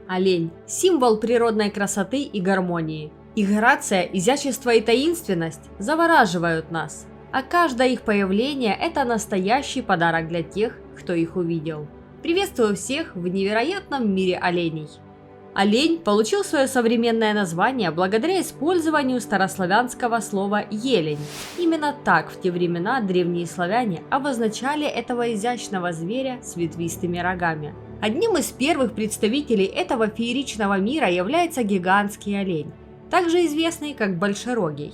Олень – символ природной красоты и гармонии. Их грация, изящество и таинственность завораживают нас, а каждое их появление – это настоящий подарок для тех, кто их увидел. Приветствую всех в невероятном мире оленей. Олень получил свое современное название благодаря использованию старославянского слова «елень». Именно так в те времена древние славяне обозначали этого изящного зверя с ветвистыми рогами. Одним из первых представителей этого фееричного мира является гигантский олень, также известный как большерогий,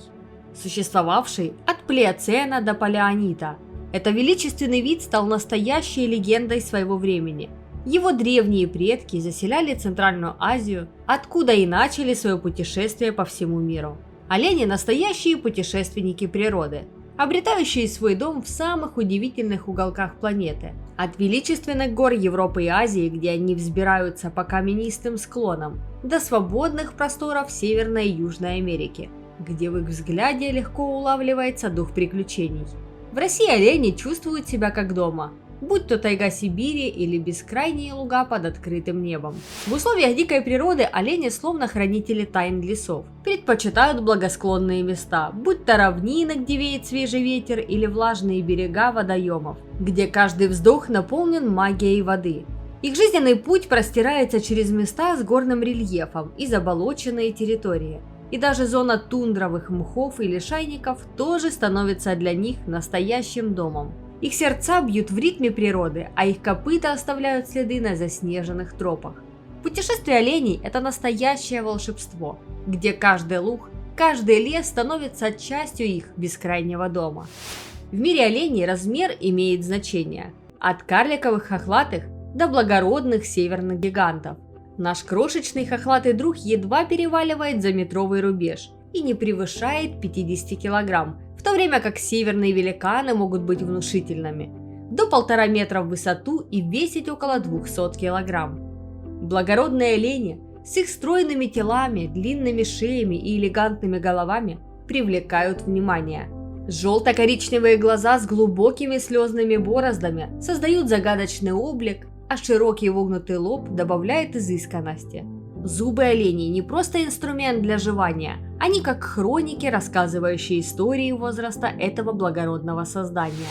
существовавший от Плеоцена до Палеолита. Этот величественный вид стал настоящей легендой своего времени. Его древние предки заселяли Центральную Азию, откуда и начали свое путешествие по всему миру. Олени – настоящие путешественники природы, обретающие свой дом в самых удивительных уголках планеты. От величественных гор Европы и Азии, где они взбираются по каменистым склонам, до свободных просторов Северной и Южной Америки, где в их взгляде легко улавливается дух приключений. В России олени чувствуют себя как дома, будь то тайга Сибири или бескрайние луга под открытым небом. В условиях дикой природы олени, словно хранители тайн лесов, предпочитают благосклонные места, будь то равнины, где веет свежий ветер, или влажные берега водоемов, где каждый вздох наполнен магией воды. Их жизненный путь простирается через места с горным рельефом и заболоченные территории. И даже зона тундровых мхов и лишайников тоже становится для них настоящим домом. Их сердца бьют в ритме природы, а их копыта оставляют следы на заснеженных тропах. Путешествие оленей – это настоящее волшебство, где каждый луг, каждый лес становится частью их бескрайнего дома. В мире оленей размер имеет значение – от карликовых хохлатых до благородных северных гигантов. Наш крошечный хохлатый друг едва переваливает за метровый рубеж и не превышает 50 килограмм, в то время как северные великаны могут быть внушительными – до 1,5 метра в высоту и весить около 200 килограмм. Благородные олени с их стройными телами, длинными шеями и элегантными головами привлекают внимание. Желто-коричневые глаза с глубокими слезными бороздами создают загадочный облик, а широкий вогнутый лоб добавляет изысканности. Зубы оленей не просто инструмент для жевания, они как хроники, рассказывающие истории возраста этого благородного создания.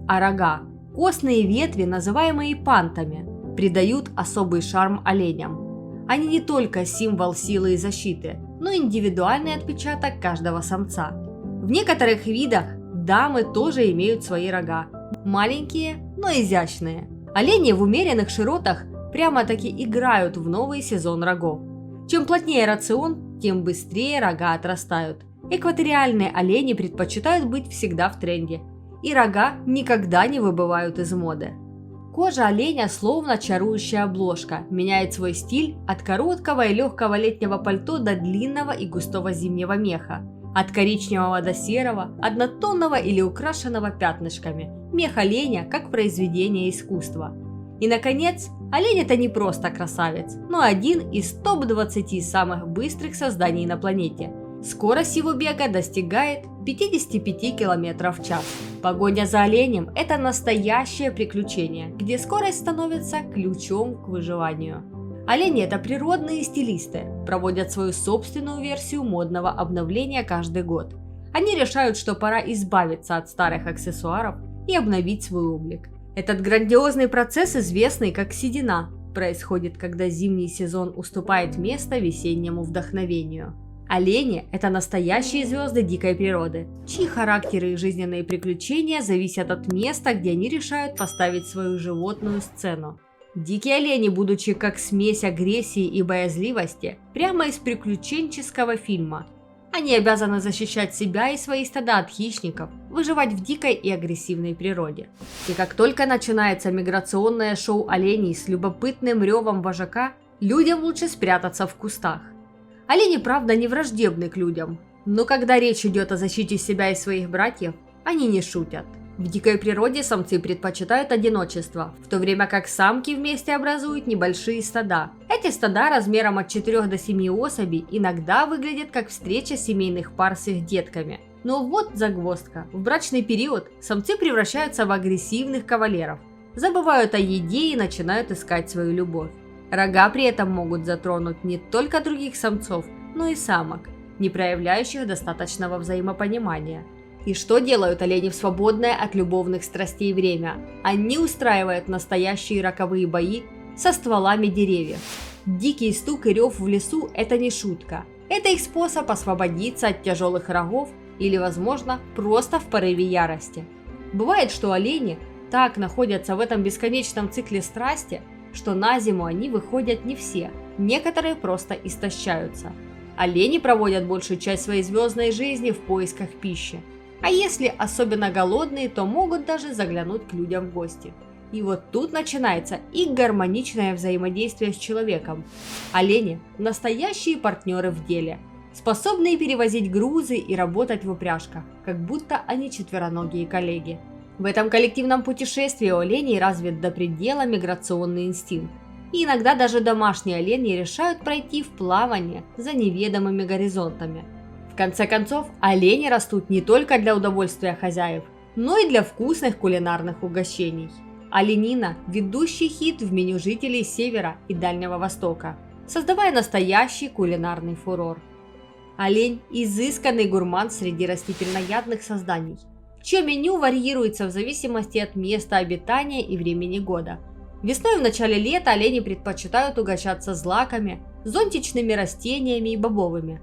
А рога, костные ветви, называемые пантами, придают особый шарм оленям. Они не только символ силы и защиты, но и индивидуальный отпечаток каждого самца. В некоторых видах дамы тоже имеют свои рога, маленькие, но изящные. Олени в умеренных широтах прямо-таки играют в новый сезон рогов. Чем плотнее рацион, тем быстрее рога отрастают. Экваториальные олени предпочитают быть всегда в тренде, и рога никогда не выбывают из моды. Кожа оленя словно чарующая обложка, меняет свой стиль от короткого и легкого летнего пальто до длинного и густого зимнего меха, от коричневого до серого, однотонного или украшенного пятнышками. Мех оленя как произведение искусства. И, наконец, олень – это не просто красавец, но один из топ-20 самых быстрых созданий на планете. Скорость его бега достигает 55 км в час. Погоня за оленем – это настоящее приключение, где скорость становится ключом к выживанию. Олени – это природные стилисты, проводят свою собственную версию модного обновления каждый год. Они решают, что пора избавиться от старых аксессуаров и обновить свой облик. Этот грандиозный процесс, известный как седина, происходит, когда зимний сезон уступает место весеннему вдохновению. Олени – это настоящие звезды дикой природы, чьи характеры и жизненные приключения зависят от места, где они решают поставить свою животную сцену. Дикие олени, будучи как смесь агрессии и боязливости, прямо из приключенческого фильма. Они обязаны защищать себя и свои стада от хищников, выживать в дикой и агрессивной природе. И как только начинается миграционное шоу оленей с любопытным ревом вожака, людям лучше спрятаться в кустах. Олени, правда, не враждебны к людям, но когда речь идет о защите себя и своих братьев, они не шутят. В дикой природе самцы предпочитают одиночество, в то время как самки вместе образуют небольшие стада. Эти стада размером от 4 до 7 особей иногда выглядят как встреча семейных пар с их детками. Но вот загвоздка. В брачный период самцы превращаются в агрессивных кавалеров, забывают о еде и начинают искать свою любовь. Рога при этом могут затронуть не только других самцов, но и самок, не проявляющих достаточного взаимопонимания. И что делают олени в свободное от любовных страстей время? Они устраивают настоящие роковые бои со стволами деревьев. Дикий стук и рев в лесу – это не шутка. Это их способ освободиться от тяжелых рогов или, возможно, просто в порыве ярости. Бывает, что олени так находятся в этом бесконечном цикле страсти, что на зиму они выходят не все, некоторые просто истощаются. Олени проводят большую часть своей звездной жизни в поисках пищи. А если особенно голодные, то могут даже заглянуть к людям в гости. И вот тут начинается их гармоничное взаимодействие с человеком. Олени – настоящие партнеры в деле, способные перевозить грузы и работать в упряжках, как будто они четвероногие коллеги. В этом коллективном путешествии у оленей развит до предела миграционный инстинкт. И иногда даже домашние олени решают пройти в плавание за неведомыми горизонтами. В конце концов, олени растут не только для удовольствия хозяев, но и для вкусных кулинарных угощений. Оленина – ведущий хит в меню жителей Севера и Дальнего Востока, создавая настоящий кулинарный фурор. Олень – изысканный гурман среди растительноядных созданий, чье меню варьируется в зависимости от места обитания и времени года. Весной и в начале лета олени предпочитают угощаться злаками, зонтичными растениями и бобовыми.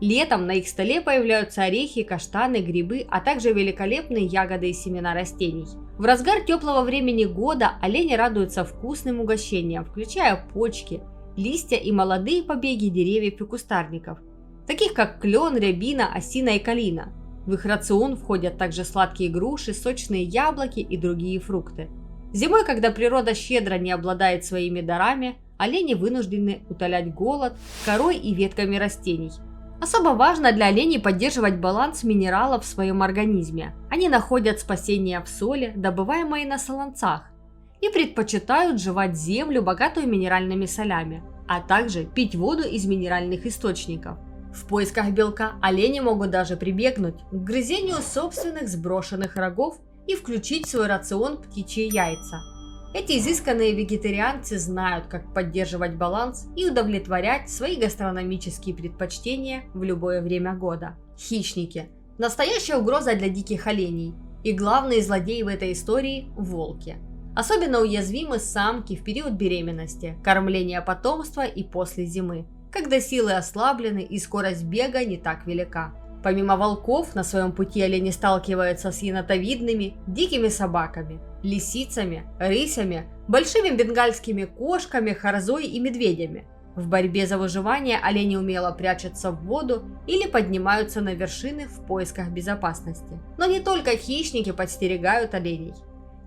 Летом на их столе появляются орехи, каштаны, грибы, а также великолепные ягоды и семена растений. В разгар теплого времени года олени радуются вкусным угощениям, включая почки, листья и молодые побеги деревьев и кустарников, таких как клен, рябина, осина и калина. В их рацион входят также сладкие груши, сочные яблоки и другие фрукты. Зимой, когда природа щедро не обладает своими дарами, олени вынуждены утолять голод корой и ветками растений. Особо важно для оленей поддерживать баланс минералов в своем организме. Они находят спасение в соли, добываемой на солонцах, и предпочитают жевать землю, богатую минеральными солями, а также пить воду из минеральных источников. В поисках белка олени могут даже прибегнуть к грызению собственных сброшенных рогов и включить в свой рацион птичьи яйца. Эти изысканные вегетарианцы знают, как поддерживать баланс и удовлетворять свои гастрономические предпочтения в любое время года. Хищники – настоящая угроза для диких оленей, и главные злодеи в этой истории – волки. Особенно уязвимы самки в период беременности, кормления потомства и после зимы, когда силы ослаблены и скорость бега не так велика. Помимо волков, на своем пути олени сталкиваются с енотовидными, дикими собаками, лисицами, рысями, большими бенгальскими кошками, харзой и медведями. В борьбе за выживание олени умело прячутся в воду или поднимаются на вершины в поисках безопасности. Но не только хищники подстерегают оленей.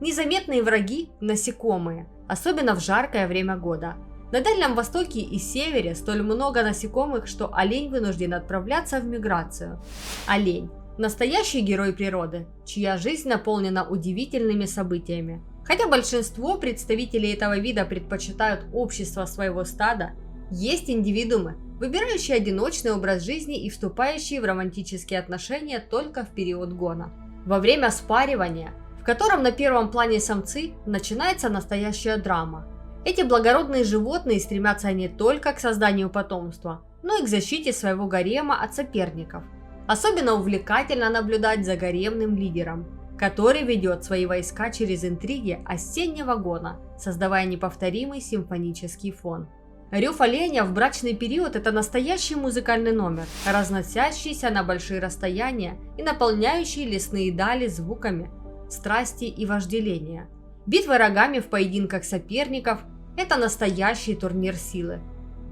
Незаметные враги – насекомые, особенно в жаркое время года. На Дальнем Востоке и Севере столь много насекомых, что олень вынужден отправляться в миграцию. Олень – настоящий герой природы, чья жизнь наполнена удивительными событиями. Хотя большинство представителей этого вида предпочитают общество своего стада, есть индивидуумы, выбирающие одиночный образ жизни и вступающие в романтические отношения только в период гона. Во время спаривания, в котором на первом плане самцы, начинается настоящая драма. Эти благородные животные стремятся не только к созданию потомства, но и к защите своего гарема от соперников. Особенно увлекательно наблюдать за гаремным лидером, который ведет свои войска через интриги осеннего гона, создавая неповторимый симфонический фон. Рев оленя в брачный период – это настоящий музыкальный номер, разносящийся на большие расстояния и наполняющий лесные дали звуками страсти и вожделения. Битвы рогами в поединках соперников – это настоящий турнир силы,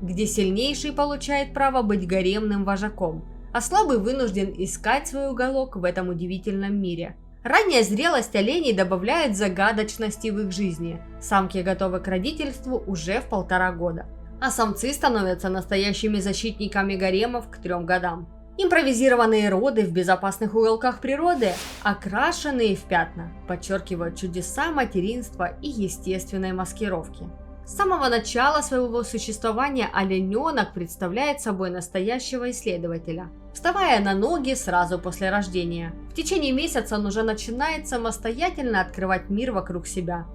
где сильнейший получает право быть гаремным вожаком, а слабый вынужден искать свой уголок в этом удивительном мире. Ранняя зрелость оленей добавляет загадочности в их жизни. Самки готовы к родительству уже в 1,5 года, а самцы становятся настоящими защитниками гаремов к 3 годам. Импровизированные роды в безопасных уголках природы, окрашенные в пятна, подчеркивают чудеса материнства и естественной маскировки. С самого начала своего существования олененок представляет собой настоящего исследователя, вставая на ноги сразу после рождения. В течение месяца он уже начинает самостоятельно открывать мир вокруг себя.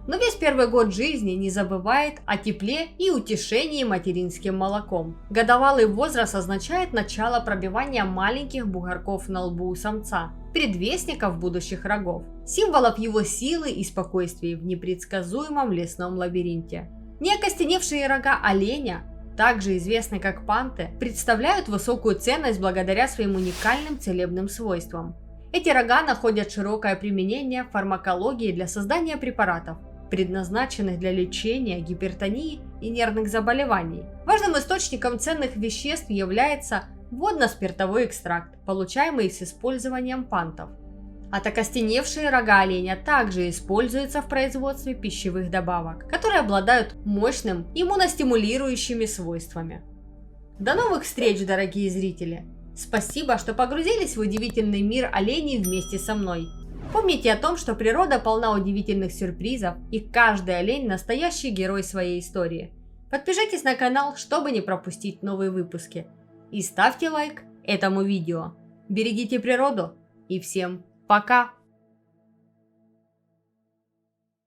Но весь первый год жизни не забывает о тепле и утешении материнским молоком. Годовалый возраст означает начало пробивания маленьких бугорков на лбу у самца, предвестников будущих рогов, символов его силы и спокойствия в непредсказуемом лесном лабиринте. Неокостеневшие рога оленя, также известные как панты, представляют высокую ценность благодаря своим уникальным целебным свойствам. Эти рога находят широкое применение в фармакологии для создания препаратов, предназначенных для лечения гипертонии и нервных заболеваний. Важным источником ценных веществ является водно-спиртовой экстракт, получаемый с использованием пантов. Окостеневшие рога оленя также используются в производстве пищевых добавок, которые обладают мощным иммуностимулирующими свойствами. До новых встреч, дорогие зрители! Спасибо, что погрузились в удивительный мир оленей вместе со мной. Помните о том, что природа полна удивительных сюрпризов, и каждый олень – настоящий герой своей истории. Подпишитесь на канал, чтобы не пропустить новые выпуски. И ставьте лайк этому видео. Берегите природу и всем пока!